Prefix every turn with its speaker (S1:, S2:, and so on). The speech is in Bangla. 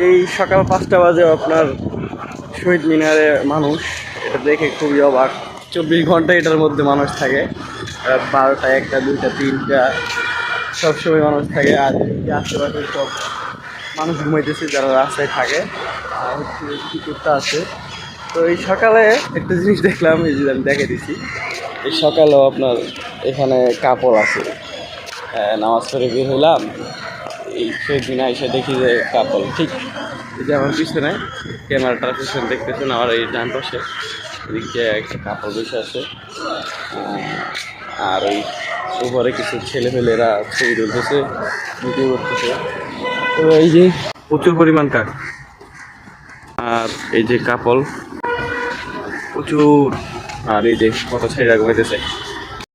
S1: এই সকাল 5টা বাজে আপনার শহীদ মিনারে মানুষ, এটা দেখে খুবই অবাক। 24 ঘন্টা এটার মধ্যে মানুষ থাকে, রাত 12টা, 1টা, 2টা, 3টা সবসময় মানুষ থাকে। আর আশেপাশে সব মানুষ ঘুমাইতেছে যারা রাস্তায় থাকে, আর হচ্ছে কুকুরটা আছে। তো এই সকালে একটা জিনিস দেখলাম, এই যে আমি দেখে দিচ্ছি। এই সকালেও আপনার এখানে কাপড় আছে, নামাজ পড়ে বের হইলাম, এই শহীদ মিনার এসে দেখি যে কাপড় ঠিক এই যে আমার পিছনে ক্যামেরাটার পিছনে দেখতেছেন, আমার এই ডান পাশে এদিকে একটা কাপড় বসে আছে। আর ওই উপরে কিছু ছেলেপেলেরা ছবি তুলতেছে, ভিডিও করতেছে। তো এই যে প্রচুর পরিমাণ কাক, আর এই যে কাপড় প্রচুর, আর এই যে কত ছেলেরা ঘুমাইতেছে।